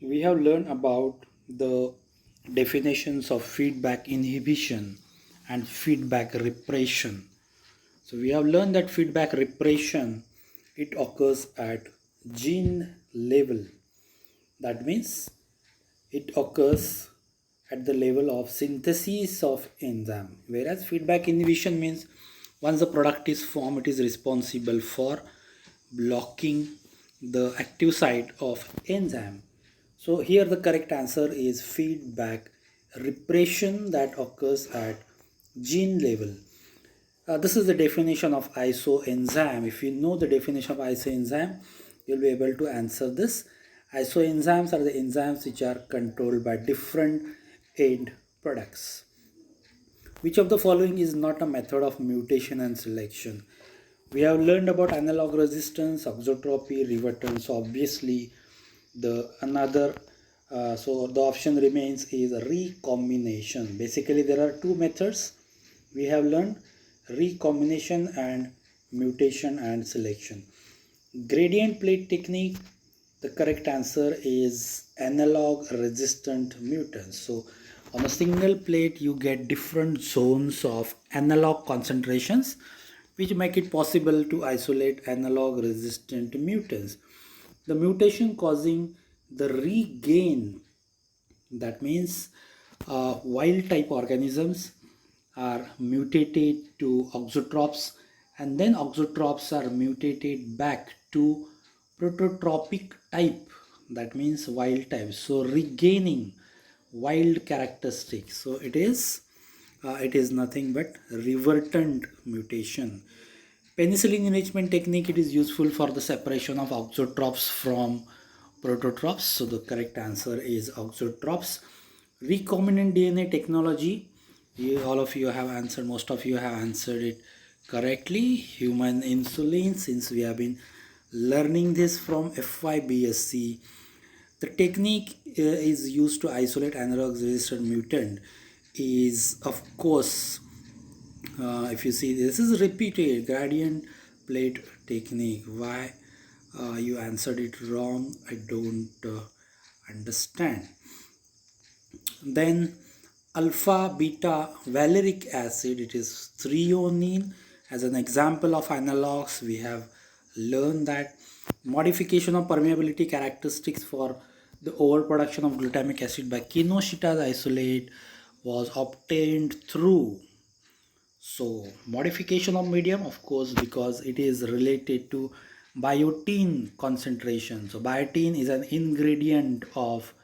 We have learned about the definitions of feedback inhibition and feedback repression. So we have learned that feedback repression it occurs at gene level. That means it occurs at the level of synthesis of enzyme, whereas feedback inhibition means once the product is formed it is responsible for blocking the active site of enzyme. So here the correct answer is feedback repression that occurs at gene level. This is the definition of isoenzyme. If you know the definition of isoenzyme, you'll be able to answer this. Isoenzymes are the enzymes which are controlled by different end products. Which of the following is not a method of mutation and selection? We have learned about analog resistance, auxotropy, revertance. So obviously, the another so the option remains is recombination. Basically, there are two methods we have learned: recombination and mutation and selection. Gradient plate technique, the correct answer is analog resistant mutants. So on a single plate you get different zones of analog concentrations which make it possible to isolate analog resistant mutants. The mutation causing the regain, that means wild type organisms are mutated to auxotropes, and then auxotropes are mutated back to prototropic type, that means wild type, so regaining wild characteristics. So it is nothing but revertant mutation. Penicillin enrichment technique, it is useful for the separation of auxotropes from prototropes. So the correct answer is auxotropes. Recombinant DNA technology, all of you have answered, most of you have answered it correctly. Human insulin, since we have been learning this from FYBSc. The technique is used to isolate analog resistant mutant is of course, if you see, this is repeated gradient plate technique. Why you answered it wrong, I don't understand. Then alpha beta valeric acid, it is threonine. As an example of analogs, we have learned that modification of permeability characteristics for the overproduction of glutamic acid by kinoshitase isolate was obtained through, so modification of medium, of course, because it is related to biotin concentration. So biotin is an ingredient of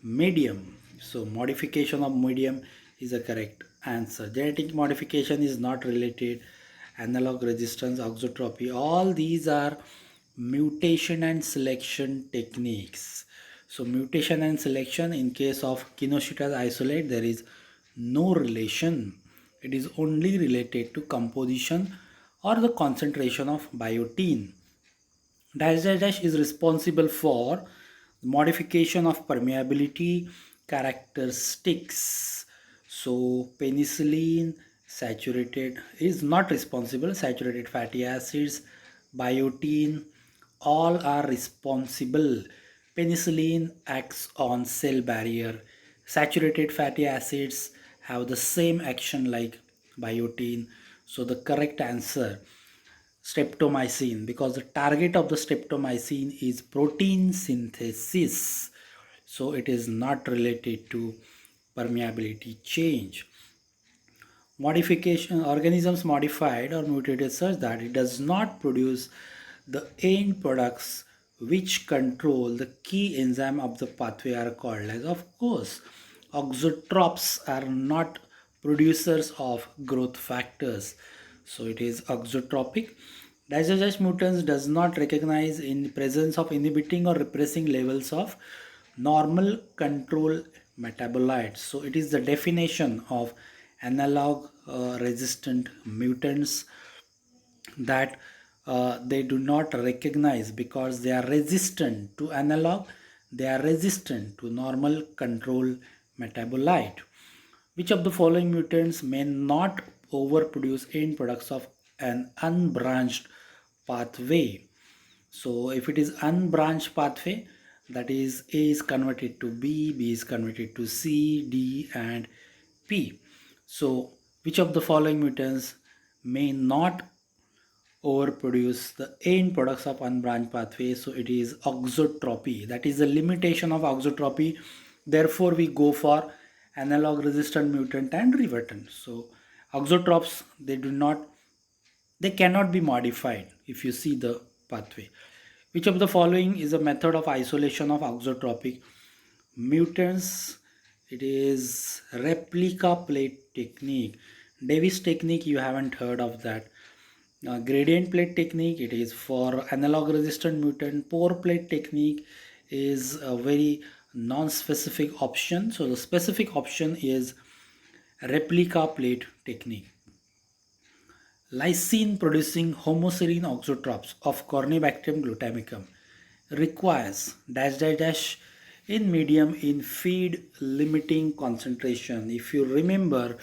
medium. So modification of medium is a correct answer. Genetic modification is not related. Analog resistance, auxotropy, all these are mutation and selection techniques. So mutation and selection, in case of kinoshitase isolate, there is no relation. It is only related to composition or the concentration of biotin. Dash dash dash is responsible for modification of permeability characteristics. So penicillin saturated is not responsible. Saturated fatty acids, biotin, all are responsible. Penicillin acts on cell barrier. Saturated fatty acids have the same action like biotin. So the correct answer, streptomycin, because the target of the streptomycin is protein synthesis, so it is not related to permeability change. Modification, organisms modified or mutated such that it does not produce the end products which control the key enzyme of the pathway are called as, of course, auxotropes are not producers of growth factors, so it is auxotropic. Digestive mutants does not recognize in presence of inhibiting or repressing levels of normal control metabolites. So it is the definition of analog resistant mutants that they do not recognize because they are resistant to analog, they are resistant to normal control metabolite. Which of the following mutants may not overproduce end products of an unbranched pathway? So if it is unbranched pathway, That is, A is converted to B, B is converted to C, D, and P. So, which of the following mutants may not overproduce the end products of unbranched pathway? So, it is auxotropy. That is the limitation of auxotropy. Therefore, we go for analog resistant mutant and revertant. So, auxotropes, they cannot be modified if you see the pathway. Which of the following is a method of isolation of auxotropic mutants? It is replica plate technique. Davis technique, you haven't heard of that. Gradient plate technique, it is for analog resistant mutant. Pore plate technique is a very non-specific option. So the specific option is replica plate technique. Lysine producing homoserine auxotropes of Corynebacterium glutamicum requires dash dash dash in medium in feed limiting concentration. If you remember,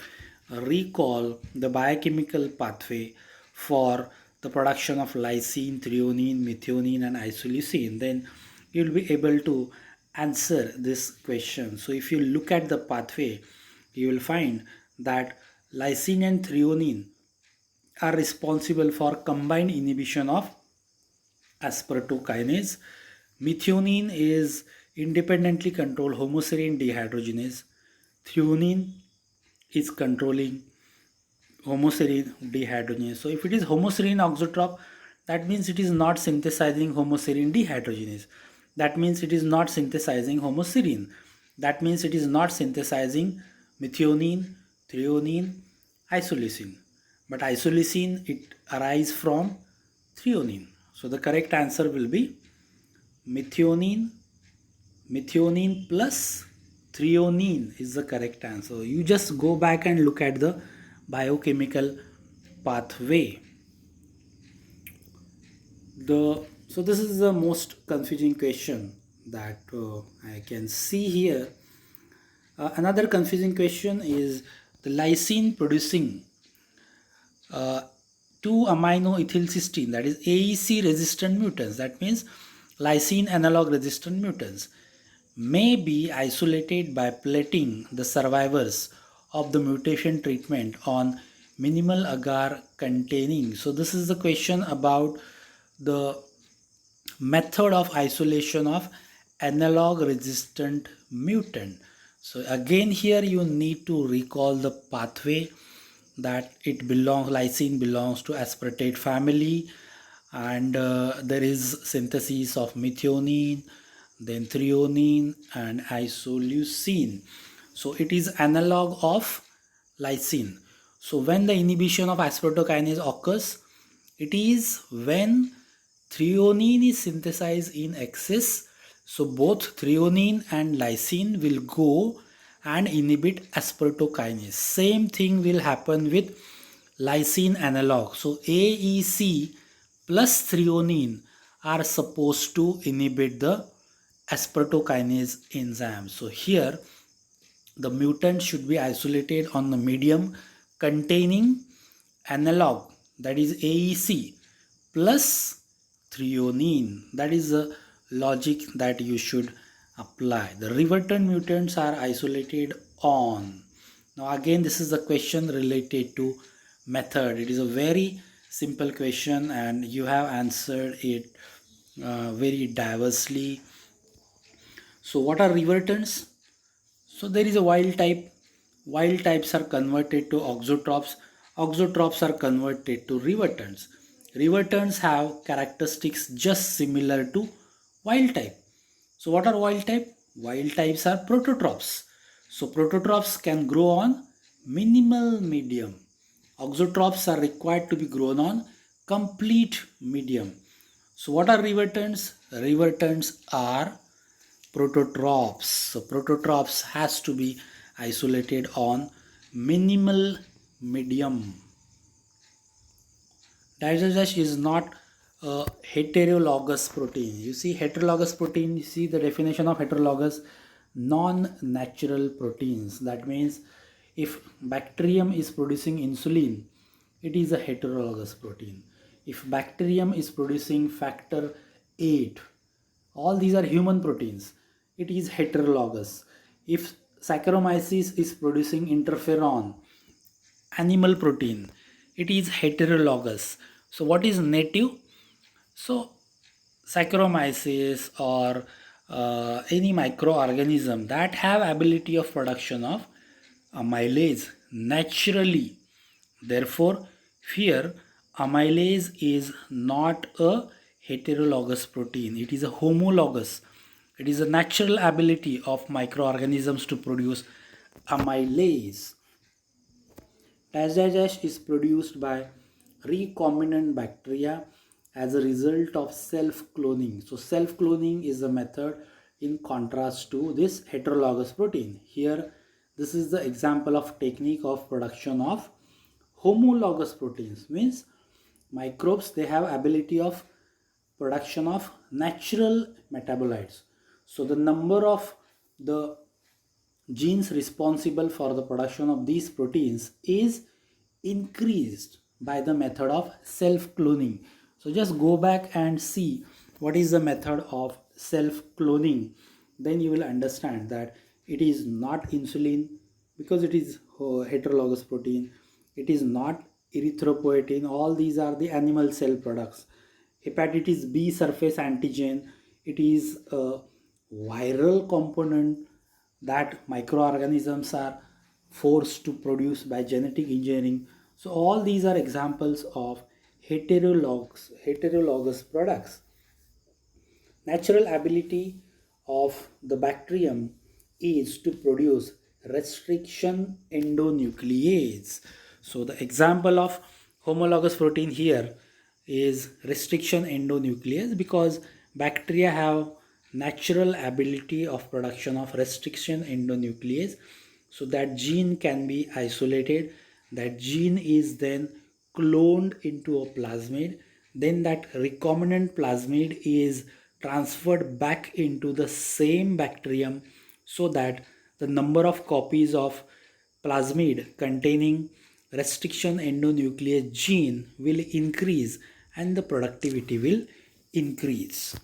recall the biochemical pathway for the production of lysine, threonine, methionine and isoleucine, then you'll be able to answer this question. So if you look at the pathway, you will find that lysine and threonine are responsible for combined inhibition of aspartokinase. Methionine is independently controlled homoserine dehydrogenase. Threonine is controlling homoserine dehydrogenase. So if it is homoserine auxotrope, that means it is not synthesizing homoserine dehydrogenase. That means it is not synthesizing homoserine. That means it is not synthesizing methionine, threonine, isoleucine. But isoleucine, it arises from threonine. So the correct answer will be methionine. Methionine plus threonine is the correct answer. You just go back and look at the biochemical pathway. So this is the most confusing question that I can see here. Another confusing question is the lysine producing 2-amino-ethylcysteine, that is AEC resistant mutants, that means lysine analog resistant mutants, may be isolated by plating the survivors of the mutation treatment on minimal agar containing. So this is the question about the method of isolation of analog resistant mutant. So again here you need to recall the pathway, that lysine belongs to aspartate family, and there is synthesis of methionine, then threonine and isoleucine. So it is analog of lysine. So when the inhibition of aspartokinase occurs, it is when threonine is synthesized in excess. So both threonine and lysine will go and inhibit aspartokinase. Same thing will happen with lysine analog. So AEC plus threonine are supposed to inhibit the aspartokinase enzyme. So here the mutant should be isolated on the medium containing analog, that is AEC plus threonine. That is the logic that you should apply. The revertant mutants are isolated on. Now again, this is a question related to method. It is a very simple question and you have answered it very diversely. So what are revertants? So there is a wild type. Wild types are converted to auxotropes. Auxotropes are converted to revertants. Revertants have characteristics just similar to wild type. So what are wild type? Wild types are prototropes. So prototropes can grow on minimal medium. Auxotropes are required to be grown on complete medium. So what are revertants? Revertants are prototropes. So prototropes has to be isolated on minimal medium. Diazoxide is not a heterologous protein. You see heterologous protein, you see the definition of heterologous, non-natural proteins. That means if bacterium is producing insulin, it is a heterologous protein. If bacterium is producing factor 8 All these are human proteins. It is heterologous. If Saccharomyces is producing interferon, animal protein, it is heterologous. So what is native? So Saccharomyces or any microorganism that have ability of production of amylase naturally. Therefore, here amylase is not a heterologous protein, it is a homologous. It is a natural ability of microorganisms to produce amylase. Dash dash dash is produced by recombinant bacteria as a result of self-cloning. So self-cloning is a method in contrast to this heterologous protein. Here, this is the example of technique of production of homologous proteins. Means microbes, they have ability of production of natural metabolites. So the number of the genes responsible for the production of these proteins is increased by the method of self-cloning. So just go back and see what is the method of self-cloning. Then you will understand that it is not insulin because it is heterologous protein. It is not erythropoietin. All these are the animal cell products. Hepatitis B surface antigen, it is a viral component that microorganisms are forced to produce by genetic engineering. So all these are examples of heterologous products. Natural ability of the bacterium is to produce restriction endonuclease. So the example of homologous protein here is restriction endonuclease because bacteria have natural ability of production of restriction endonuclease. So that gene can be isolated. That gene is then cloned into a plasmid. Then that recombinant plasmid is transferred back into the same bacterium so that the number of copies of plasmid containing restriction endonuclease gene will increase and the productivity will increase.